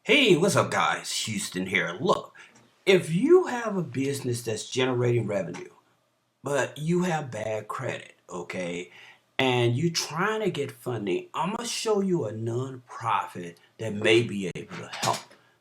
Hey, what's up, guys? Houston here. Look, if you have a business that's generating revenue, but you have bad credit, okay, and you're trying to get funding, I'm going to show you a nonprofit that may be able to help.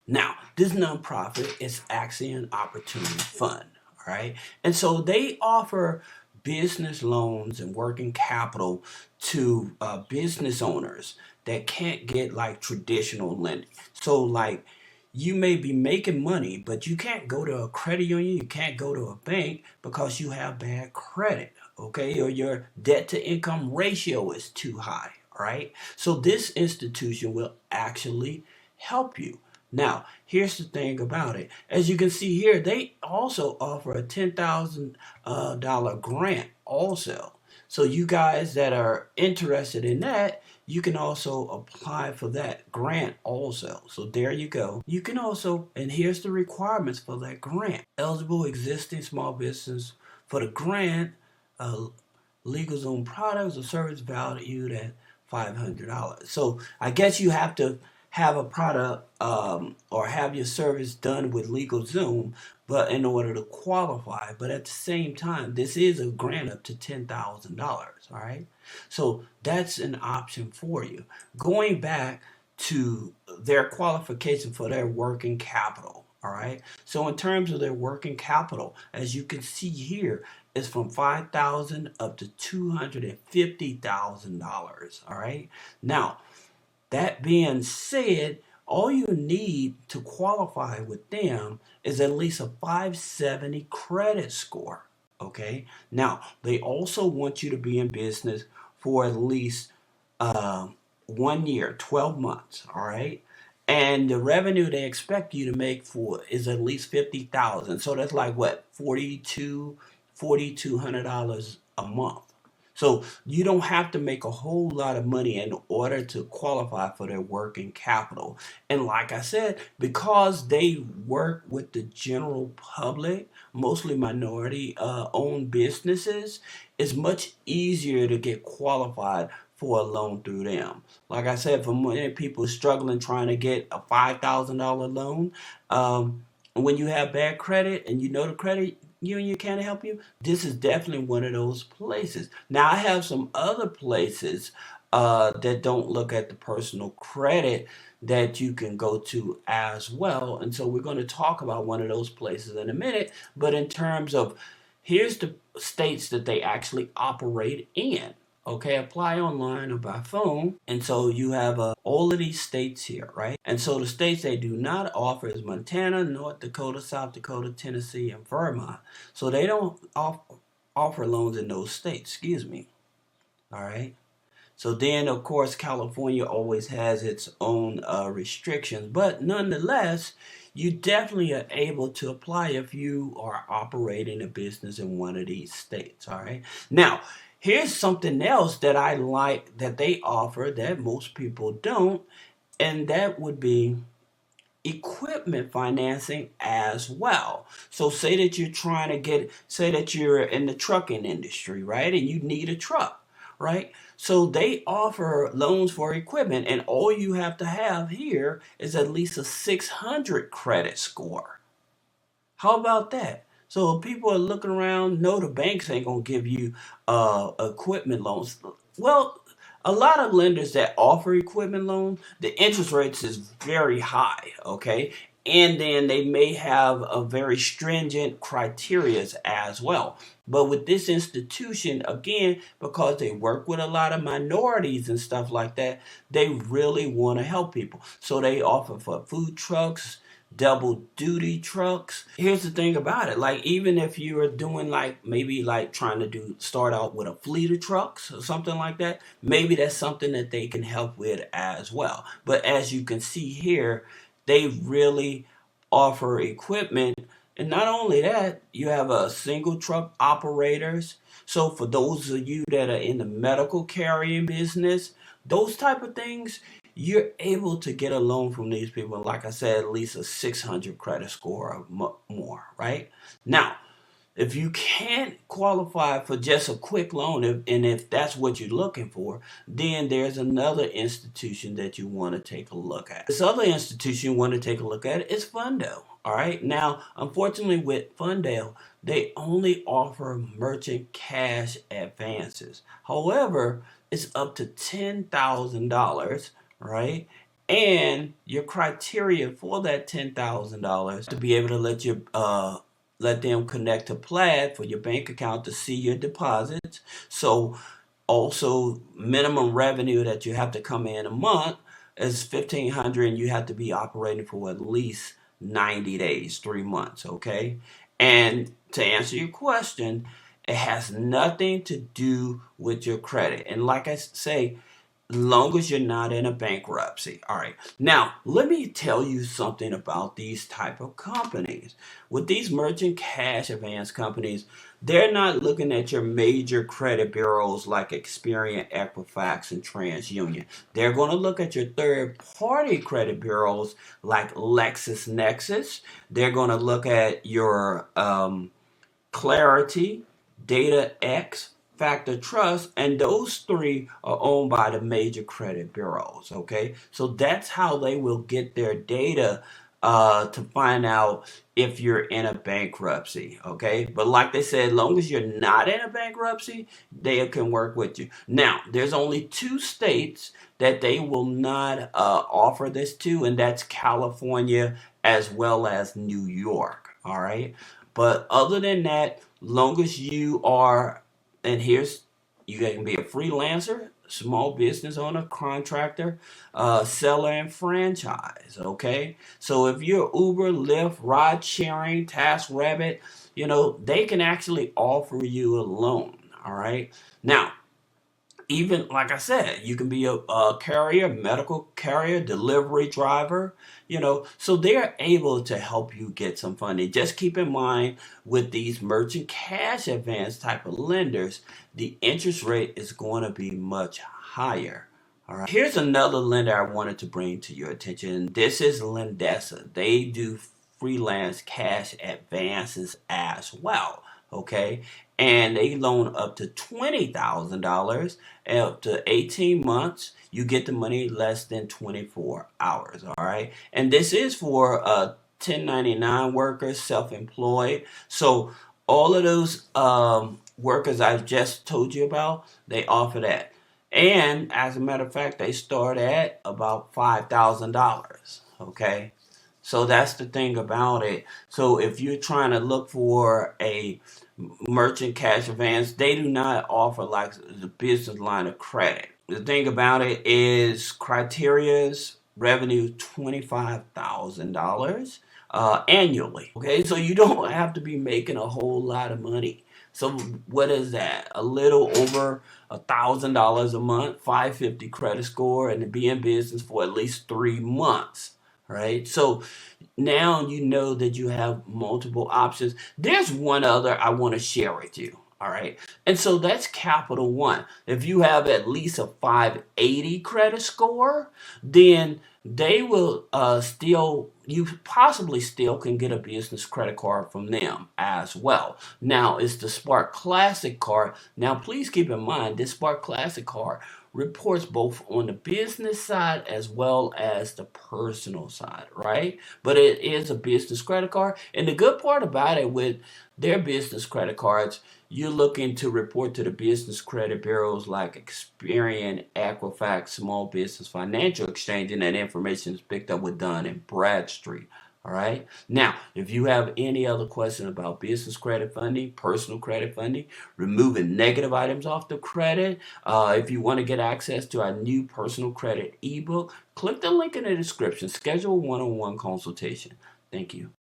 Now, this nonprofit is actually an opportunity fund, all right? And so they offer business loans and working capital to business owners that can't get like traditional lending. So, like, you may be making money, but you can't go to a credit union, you can't go to a bank because you have bad credit, okay? Or your debt to income ratio is too high, all right? So this institution will actually help you. Now, here's the thing about it. As you can see here, they also offer a $10,000 grant also. So you guys that are interested in that, you can also apply for that grant also. So there you go. You can also, and here's the requirements for that grant. Eligible existing small business for the grant, uh, legal zone products or service valued at $500. So I guess you have to have a product or have your service done with LegalZoom, but in order to qualify. But at the same time, this is a grant up to $10,000. All right, so that's an option for you. Going back to their qualification for their working capital. All right. So in terms of their working capital, as you can see here, it's from 5,000 up to $250,000. All right. Now, that being said, all you need to qualify with them is at least a 570 credit score. Okay. Now, they also want you to be in business for at least uh, 1 year, 12 months. All right. And the revenue they expect you to make for is at least 50,000. So that's like what, $4,200 a month. So you don't have to make a whole lot of money in order to qualify for their working capital. And like I said, because they work with the general public, mostly minority owned businesses, it's much easier to get qualified for a loan through them. Like I said, for many people struggling trying to get a $5,000 loan, when you have bad credit and you know the credit union can't help you, this is definitely one of those places. Now, I have some other places that don't look at the personal credit that you can go to as well. And so we're going to talk about one of those places in a minute. But in terms of here's the states that they actually operate in. Okay, apply online or by phone. And so you have all of these states here, right? And so the states they do not offer is Montana, North Dakota, South Dakota, Tennessee, and Vermont. So they don't offer loans in those states, excuse me. All right. So then, of course, California always has its own restrictions, but nonetheless, you definitely are able to apply if you are operating a business in one of these states. All right. Now, here's something else that I like that they offer that most people don't, and that would be equipment financing as well. So say that you're trying to say that you're in the trucking industry, right? And you need a truck, right? So they offer loans for equipment, and all you have to have here is at least a 600 credit score. How about that? So if people are looking around, no, the banks ain't gonna give you equipment loans. Well, a lot of lenders that offer equipment loans, the interest rates is very high, okay? And then they may have a very stringent criterias as well. But with this institution, again, because they work with a lot of minorities and stuff like that, they really want to help people. So they offer for food trucks, double duty trucks. Here's the thing about it. Like, even if you are doing like maybe like trying to start out with a fleet of trucks or something like that, maybe that's something that they can help with as well. But as you can see here, they really offer equipment. And not only that, you have a single truck operators. So for those of you that are in the medical carrying business, those type of things, you're able to get a loan from these people. Like I said, at least a 600 credit score or more, right? Now, If you can't qualify for just a quick loan, and if that's what you're looking for, then there's another institution that you want to take a look at. This other institution you want to take a look at is Fundo. All right. Now, unfortunately, with Fundo, they only offer merchant cash advances. However, it's up to $10,000, right? And your criteria for that $10,000 to be able to let them connect to Plaid for your bank account to see your deposits. So also minimum revenue that you have to come in a month is 1,500, and you have to be operating for at least 90 days, 3 months, okay? And to answer your question, it has nothing to do with your credit. And like I say, long as you're not in a bankruptcy. All right. Now, let me tell you something about these type of companies. With these merchant cash advance companies, they're not looking at your major credit bureaus like Experian, Equifax, and TransUnion. They're going to look at your third-party credit bureaus like LexisNexis. They're going to look at your Clarity, DataX, Factor Trust, and those three are owned by the major credit bureaus. Okay, so that's how they will get their data to find out if you're in a bankruptcy. Okay, but like they said, as long as you're not in a bankruptcy, they can work with you. Now, there's only two states that they will not offer this to, and that's California as well as New York. All right. But other than that, long as you are, and here's, you can be a freelancer, small business owner, contractor, seller, and franchise. Okay, so if you're Uber, Lyft, ride sharing, TaskRabbit, they can actually offer you a loan. All right, now even like I said, you can be a carrier, medical carrier, delivery driver, so they're able to help you get some funding. Just keep in mind with these merchant cash advance type of lenders, the interest rate is going to be much higher. All right. Here's another lender I wanted to bring to your attention. This is Lindesa. They do freelance cash advances as well. Okay. And they loan up to $20,000 up to 18 months. You get the money less than 24 hours. All right. And this is for 1099 workers, self-employed. So all of those workers I've just told you about, they offer that. And as a matter of fact, they start at about $5,000. Okay. So that's the thing about it. So if you're trying to look for a merchant cash advance, they do not offer like the business line of credit. The thing about it is criteria's revenue $25,000 annually. Okay, so you don't have to be making a whole lot of money. So what is that? A little over $1,000 a month, 550 credit score, and to be in business for at least 3 months. Right? So now you know that you have multiple options. There's one other I want to share with you. All right. And so that's Capital One. If you have at least a 580 credit score, then they will you possibly still can get a business credit card from them as well. Now, it's the Spark Classic card. Now, please keep in mind, this Spark Classic card reports both on the business side as well as the personal side, right? But it is a business credit card. And the good part about it with their business credit cards, you're looking to report to the business credit bureaus like Experian, Equifax, Small Business Financial Exchange, and that information is picked up with Dun and Bradstreet. All right. Now, if you have any other question about business credit funding, personal credit funding, removing negative items off the credit, if you want to get access to our new personal credit ebook, click the link in the description. Schedule a one-on-one consultation. Thank you.